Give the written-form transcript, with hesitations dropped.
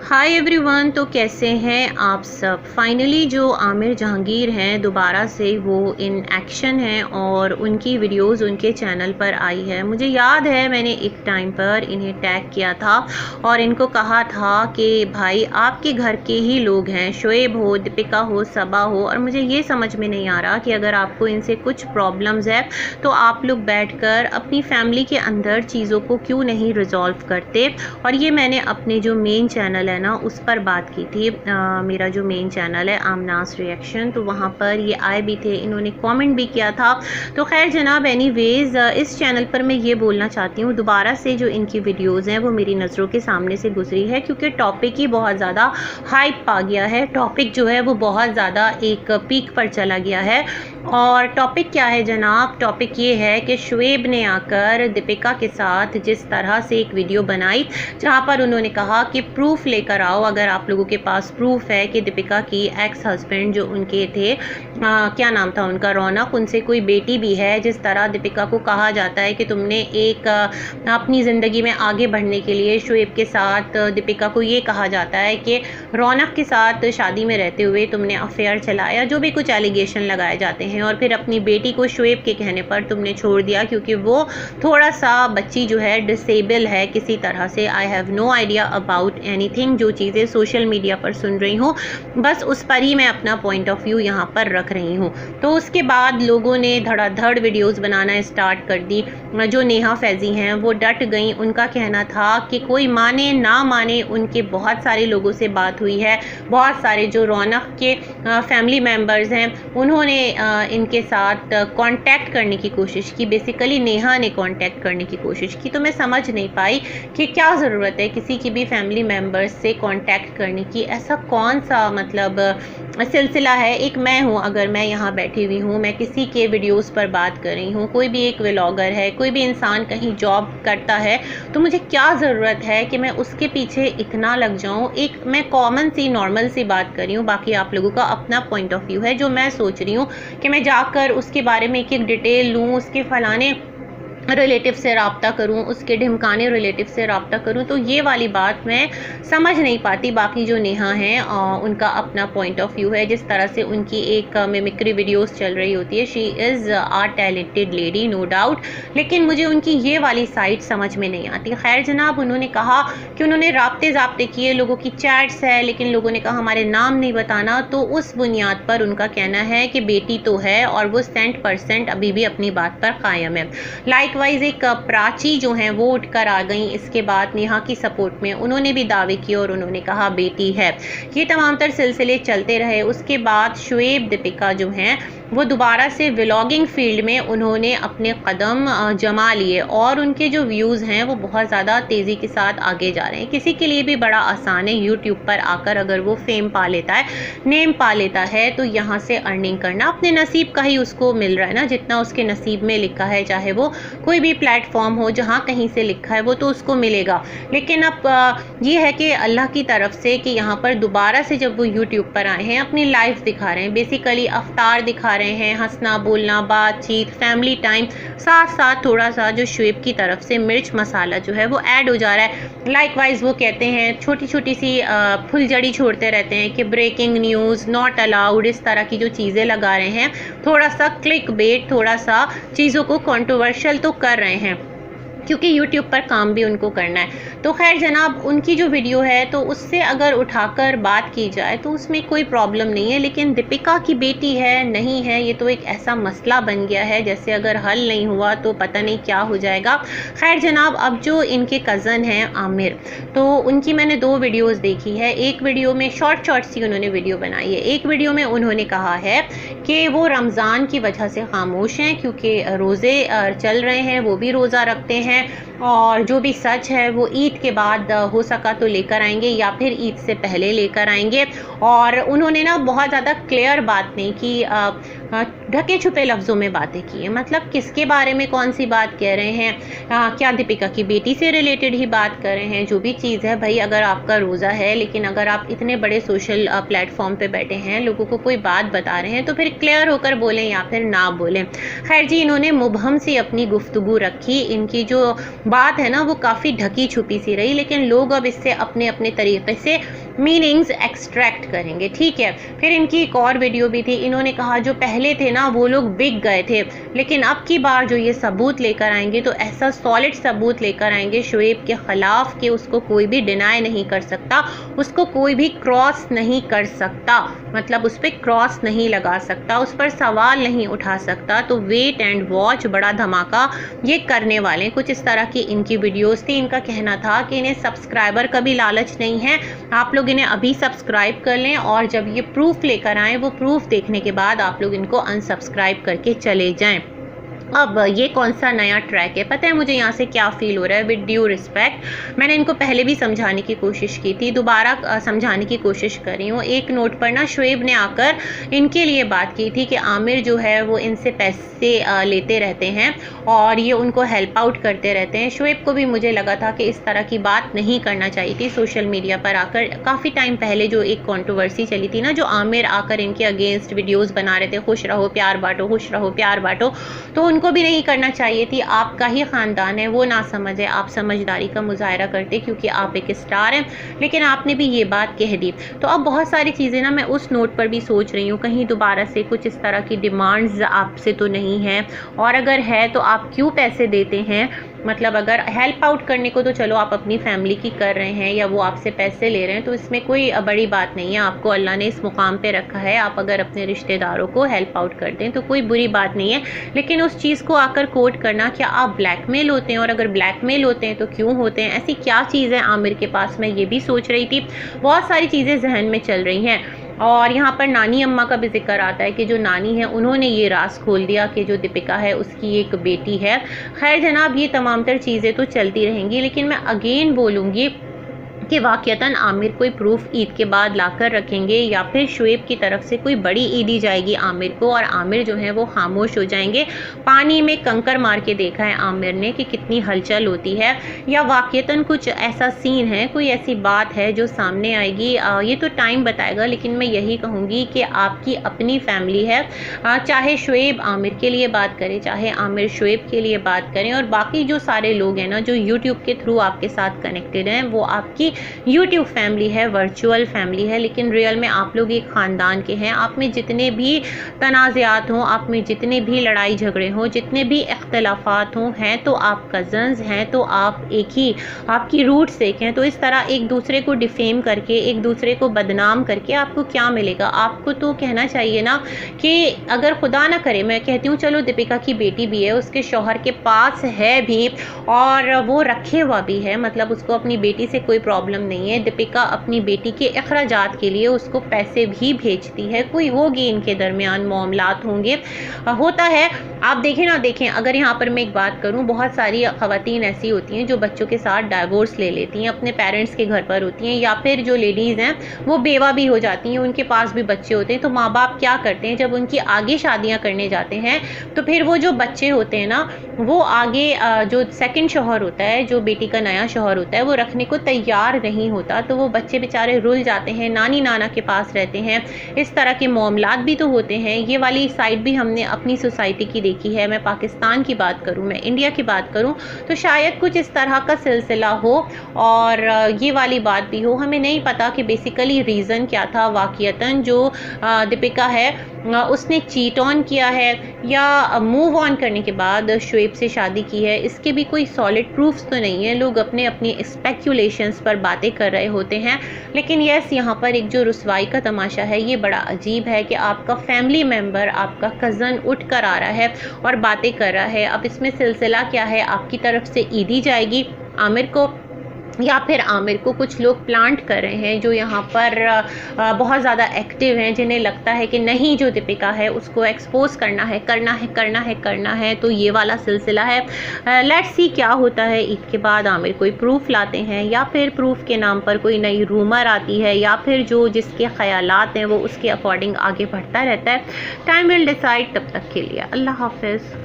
Hi everyone. तो कैसे हैं आप सब। फाइनली जो आमिर जहांगीर हैं दोबारा से वो इन एक्शन हैं और उनकी वीडियोस उनके चैनल पर आई है। मुझे याद है मैंने एक टाइम पर इन्हें टैग किया था और इनको कहा था कि भाई आपके घर के ही लोग हैं, शोएब हो, दीपिका हो, सबा हो, और मुझे ये समझ में नहीं आ रहा कि अगर आपको इनसे कुछ प्रॉब्लम्स है तो आप लोग बैठकर अपनी फैमिली के अंदर चीज़ों को क्यों नहीं रिजॉल्व करते। और ये मैंने अपने जो मेन चैनल है ना उस पर बात की थी। मेरा जो मेन चैनल है आमनास रिएक्शन, तो वहाँ पर ये आए भी थे, इन्होंने कमेंट भी किया था। तो खैर जनाब, एनीवेज इस चैनल पर मैं ये बोलना चाहती हूँ दोबारा से जो इनकी वीडियोस हैं वो मेरी नज़रों के सामने से गुजरी है, क्योंकि टॉपिक ही बहुत ज़्यादा हाइप पा गया है। टॉपिक जो है वो बहुत ज़्यादा एक पीक पर चला गया है। और टॉपिक क्या है जनाब? टॉपिक ये है कि शोएब ने आकर दीपिका के साथ जिस तरह से एक वीडियो बनाई जहाँ पर उन्होंने कहा कि प्रूफ लेकर आओ, अगर आप लोगों के पास प्रूफ है कि दीपिका की एक्स हस्बैंड जो उनके थे, क्या नाम था उनका, रौनक, उनसे कोई बेटी भी है। जिस तरह दीपिका को कहा जाता है कि तुमने एक अपनी ज़िंदगी में आगे बढ़ने के लिए शोएब के साथ, दीपिका को ये कहा जाता है कि रौनक के साथ शादी में रहते हुए तुमने अफेयर चलाया, जो भी कुछ एलिगेशन लगाए जाते हैं, और फिर अपनी बेटी को शोएब के कहने पर तुमने छोड़ दिया क्योंकि वो थोड़ा सा बच्ची जो है डिसेबल है किसी तरह से। I have no idea about anything. जो चीज़ें सोशल मीडिया पर सुन रही हूँ बस उस पर ही मैं अपना पॉइंट ऑफ व्यू यहाँ पर रख रही हूँ। तो उसके बाद लोगों ने धड़ाधड़ वीडियोस बनाना स्टार्ट कर दी। जो नेहा फैज़ी हैं वो डट गई। उनका कहना था कि कोई माने ना माने, उनके बहुत सारे लोगों से बात हुई है, बहुत सारे जो रौनक के फैमिली मेम्बर्स हैं उन्होंने इनके साथ कांटेक्ट करने की कोशिश की। बेसिकली नेहा ने कांटेक्ट करने की कोशिश की। तो मैं समझ नहीं पाई कि क्या ज़रूरत है किसी की भी फैमिली मेम्बर्स से कांटेक्ट करने की। ऐसा कौन सा मतलब सिलसिला है। एक मैं हूँ, अगर मैं यहाँ बैठी हुई हूँ, मैं किसी के वीडियोस पर बात कर रही हूँ, कोई भी एक व्लॉगर है, कोई भी इंसान कहीं जॉब करता है, तो मुझे क्या ज़रूरत है कि मैं उसके पीछे इतना लग जाऊँ। एक मैं कॉमन सी नॉर्मल सी बात कर रही हूँ, बाकी आप लोगों का अपना पॉइंट ऑफ व्यू है। जो मैं सोच रही हूँ कि मैं जाकर उसके बारे में एक एक डिटेल लूँ, उसके फलाने रिलेटिव से रब्ता करूं, उसके ढिमकाने रिलेटिव से रब्ता करूं, तो ये वाली बात मैं समझ नहीं पाती। बाकी जो नेहा हैं उनका अपना पॉइंट ऑफ व्यू है। जिस तरह से उनकी एक मिमिक्री वीडियोस चल रही होती है, she is a talented lady no doubt, लेकिन मुझे उनकी ये वाली साइड समझ में नहीं आती। खैर जनाब, उन्होंने कहा कि उन्होंने राब्ते किए, लोगों की चैट्स है, लेकिन लोगों ने कहा हमारे नाम नहीं बताना। तो उस बुनियाद पर उनका कहना है कि बेटी तो है और वो 100% अभी भी अपनी बात पर कायम है। लाइकवाइज एक प्राची जो हैं वो उठकर आ गई इसके बाद नेहा की सपोर्ट में। उन्होंने भी दावे किए और उन्होंने कहा बेटी है। ये तमाम तर सिलसिले चलते रहे। उसके बाद शोएब दीपिका जो हैं वो दोबारा से व्लॉगिंग फील्ड में उन्होंने अपने कदम जमा लिए और उनके जो व्यूज़ हैं वो बहुत ज़्यादा तेज़ी के साथ आगे जा रहे हैं। किसी के लिए भी बड़ा आसान है यूट्यूब पर आकर, अगर वो फेम पा लेता है, नेम पा लेता है, तो यहाँ से अर्निंग करना अपने नसीब का ही उसको मिल रहा है ना, जितना उसके नसीब में लिखा है। चाहे वो कोई भी प्लेटफॉर्म हो, जहाँ कहीं से लिखा है वो तो उसको मिलेगा। लेकिन अब ये है कि अल्लाह की तरफ से कि यहाँ पर दोबारा से जब वो यूट्यूब पर आए हैं अपनी लाइफ दिखा रहे हैं, बेसिकली अवतार दिखा रहे हैं, हंसना बोलना, बातचीत, फैमिली टाइम, साथ साथ थोड़ा सा जो शोएब की तरफ से मिर्च मसाला जो है वो ऐड हो जा रहा है। लाइकवाइज वो कहते हैं छोटी छोटी सी फुलझड़ी छोड़ते रहते हैं कि ब्रेकिंग न्यूज़, नॉट अलाउड, इस तरह की जो चीज़ें लगा रहे हैं, थोड़ा सा क्लिक बेट, थोड़ा सा चीज़ों को कंट्रोवर्शियल तो कर रहे हैं क्योंकि YouTube पर काम भी उनको करना है। तो खैर जनाब, उनकी जो वीडियो है तो उससे अगर उठाकर बात की जाए तो उसमें कोई प्रॉब्लम नहीं है, लेकिन दीपिका की बेटी है नहीं है, ये तो एक ऐसा मसला बन गया है जैसे अगर हल नहीं हुआ तो पता नहीं क्या हो जाएगा। खैर जनाब, अब जो इनके कज़न हैं आमिर, तो उनकी मैंने 2 वीडियोज़ देखी है। एक वीडियो में शॉर्ट सी उन्होंने वीडियो बनाई है। एक वीडियो में उन्होंने कहा है कि वो रमज़ान की वजह से खामोश हैं क्योंकि रोज़े चल रहे हैं, वो भी रोज़ा रखते हैं, और जो भी सच है वो ईद के बाद हो सका तो लेकर आएंगे या फिर ईद से पहले लेकर आएंगे। और उन्होंने ना बहुत ज़्यादा क्लियर बात नहीं की। ढके छुपे लफ्ज़ों में बातें की है। मतलब किसके बारे में कौन सी बात कह रहे हैं? क्या दीपिका की बेटी से रिलेटेड ही बात कर रहे हैं? जो भी चीज़ है भाई, अगर आपका रोज़ा है लेकिन अगर आप इतने बड़े सोशल प्लेटफॉर्म पे बैठे हैं, लोगों को कोई बात बता रहे हैं, तो फिर क्लियर होकर बोलें या फिर ना बोलें। खैर जी, इन्होंने मुबहम सी अपनी गुफ्तगू रखी। इनकी जो बात है ना वो काफ़ी ढकी छुपी सी रही, लेकिन लोग अब इससे अपने अपने तरीके से मीनिंग्स एक्सट्रैक्ट करेंगे। ठीक है, फिर इनकी एक और वीडियो भी थी। इन्होंने कहा जो पहले थे ना वो लोग बिक गए थे, लेकिन अब की बार जो ये सबूत लेकर आएंगे तो ऐसा सॉलिड सबूत लेकर आएंगे शुएब के ख़िलाफ़ कि उसको कोई भी डिनाई नहीं कर सकता, उसको कोई भी क्रॉस नहीं कर सकता, मतलब उस पर क्रॉस नहीं लगा सकता, उस पर सवाल नहीं उठा सकता। तो वेट एंड वॉच, बड़ा धमाका ये करने वाले। कुछ इस तरह की इनकी वीडियोस थी। इनका कहना था कि इन्हें सब्सक्राइबर का भी लालच नहीं है, आप लोग इन्हें अभी सब्सक्राइब कर लें और जब ये प्रूफ लेकर आएँ, वो प्रूफ देखने के बाद आप लोग इनको अनसब्सक्राइब करके चले जाएं। अब ये कौन सा नया ट्रैक है? पता है मुझे यहाँ से क्या फील हो रहा है? विद ड्यू रिस्पेक्ट, मैंने इनको पहले भी समझाने की कोशिश की थी, दोबारा समझाने की कोशिश कर रही हूँ। एक नोट पर ना शुएब ने आकर इनके लिए बात की थी कि आमिर जो है वो इनसे पैसे लेते रहते हैं और ये उनको हेल्प आउट करते रहते हैं। शुएब को भी मुझे लगा था कि इस तरह की बात नहीं करना चाहिए थी सोशल मीडिया पर आकर। काफ़ी टाइम पहले जो एक कंट्रोवर्सी चली थी ना, जो आमिर आकर इनके अगेंस्ट वीडियोस बना रहे थे, खुश रहो प्यार बांटो, खुश रहो प्यार बांटो, तो उनको भी नहीं करना चाहिए थी। आपका ही ख़ानदान है, वो ना समझ है, आप समझदारी का मुजाहरा करते क्योंकि आप एक स्टार हैं, लेकिन आपने भी ये बात कह दी। तो अब बहुत सारी चीज़ें ना मैं उस नोट पर भी सोच रही हूँ, कहीं दोबारा से कुछ इस तरह की डिमांड्स आपसे तो नहीं है, और अगर है तो आप क्यों पैसे देते हैं? मतलब अगर हेल्प आउट करने को तो चलो आप अपनी फैमिली की कर रहे हैं या वो आपसे पैसे ले रहे हैं, तो इसमें कोई बड़ी बात नहीं है। आपको अल्लाह ने इस मुकाम पे रखा है, आप अगर अपने रिश्तेदारों को हेल्प आउट करते हैं तो कोई बुरी बात नहीं है। लेकिन उस चीज़ को आकर कोट करना, क्या आप ब्लैकमेल होते हैं? और अगर ब्लैकमेल होते हैं तो क्यों होते हैं? ऐसी क्या चीज़ है आमिर के पास? मैं ये भी सोच रही थी। बहुत सारी चीज़ें जहन में चल रही हैं। और यहाँ पर नानी अम्मा का भी जिक्र आता है कि जो नानी है उन्होंने ये राज खोल दिया कि जो दीपिका है उसकी एक बेटी है। खैर जनाब, ये तमाम तर चीज़ें तो चलती रहेंगी, लेकिन मैं अगेन बोलूँगी कि वाक़यतन आमिर कोई प्रूफ ईद के बाद लाकर रखेंगे या फिर शुएब की तरफ से कोई बड़ी ईद दी जाएगी आमिर को और आमिर जो है वो खामोश हो जाएंगे। पानी में कंकर मार के देखा है आमिर ने कि कितनी हलचल होती है, या वाक़यतन कुछ ऐसा सीन है, कोई ऐसी बात है जो सामने आएगी। ये तो टाइम बताएगा, लेकिन मैं यही कहूँगी कि आपकी अपनी फैमिली है, चाहे शुएब आमिर के लिए बात करे, चाहे आमिर शुएब के लिए बात करें, और बाकी जो सारे लोग हैं ना जो यूट्यूब के थ्रू आपके साथ कनेक्टेड हैं, वो आपकी यूट्यूब फैमिली है, वर्चुअल फैमिली है, लेकिन रियल में आप लोग एक ख़ानदान के हैं। आप में जितने भी तनाज़ात हों, आप में जितने भी लड़ाई झगड़े हों, जितने भी इख्तलाफात हों, हैं तो आप कज़न्स हैं, तो आप एक ही, आपकी रूट्स एक हैं। तो इस तरह एक दूसरे को डिफेम करके, एक दूसरे को बदनाम करके आपको क्या मिलेगा? आपको तो कहना चाहिए ना कि अगर खुदा ना करे, मैं कहती हूँ चलो दीपिका की बेटी भी है, उसके शौहर के पास है भी और वो रखे हुआ भी है, मतलब उसको अपनी बेटी से कोई प्रॉब्लम नहीं है। दीपिका अपनी बेटी के अखराजात के लिए उसको पैसे भी भेजती है। कोई होगी इनके दरमियान मामलात होंगे, होता है। आप देखें ना देखें, अगर यहाँ पर मैं एक बात करूँ, बहुत सारी ख़वातीन ऐसी होती हैं जो बच्चों के साथ डाइवोर्स ले लेती हैं, अपने पेरेंट्स के घर पर होती हैं, या फिर जो लेडीज़ हैं वो बेवा भी हो जाती हैं, उनके पास भी बच्चे होते हैं। तो माँ बाप क्या करते हैं, जब उनकी आगे शादियाँ करने जाते हैं तो फिर वो जो बच्चे होते हैं ना, वो आगे जो सेकंड शौहर होता है, जो बेटी का नया शौहर होता है, वो रखने को तैयार नहीं होता, तो वो बच्चे बेचारे रुल जाते हैं, नानी नाना के पास रहते हैं। इस तरह के मामलात भी तो होते हैं। ये वाली साइड भी हमने अपनी सोसाइटी की देखी है। मैं पाकिस्तान की बात करूं, मैं इंडिया की बात करूं, तो शायद कुछ इस तरह का सिलसिला हो और ये वाली बात भी हो। हमें नहीं पता कि बेसिकली रीज़न क्या था। वाक़ियतन जो दीपिका है उसने चीट ऑन किया है या मूव ऑन करने के बाद शुएब से शादी की है, इसके भी कोई सॉलिड प्रूफ्स तो नहीं है। लोग अपने अपनी स्पेक्यूलेशंस पर बातें कर रहे होते हैं, लेकिन यस, यहाँ पर एक जो रुसवाई का तमाशा है, ये बड़ा अजीब है कि आपका फैमिली मेम्बर, आपका कज़न उठ कर आ रहा है और बातें कर रहा है। अब इसमें सिलसिला क्या है? आपकी तरफ से ईदी जाएगी आमिर को या फिर आमिर को कुछ लोग प्लांट कर रहे हैं जो यहाँ पर बहुत ज़्यादा एक्टिव हैं, जिन्हें लगता है कि नहीं, जो दीपिका है उसको एक्सपोज करना है, करना है, करना है, करना है। तो ये वाला सिलसिला है। लेट्स सी क्या होता है। ईद के बाद आमिर कोई प्रूफ लाते हैं या फिर प्रूफ के नाम पर कोई नई रूमर आती है या फिर जो जिसके ख्यालात हैं वो उसके अकॉर्डिंग आगे बढ़ता रहता है। Time will decide. तब तक के लिए अल्लाह हाफिज़।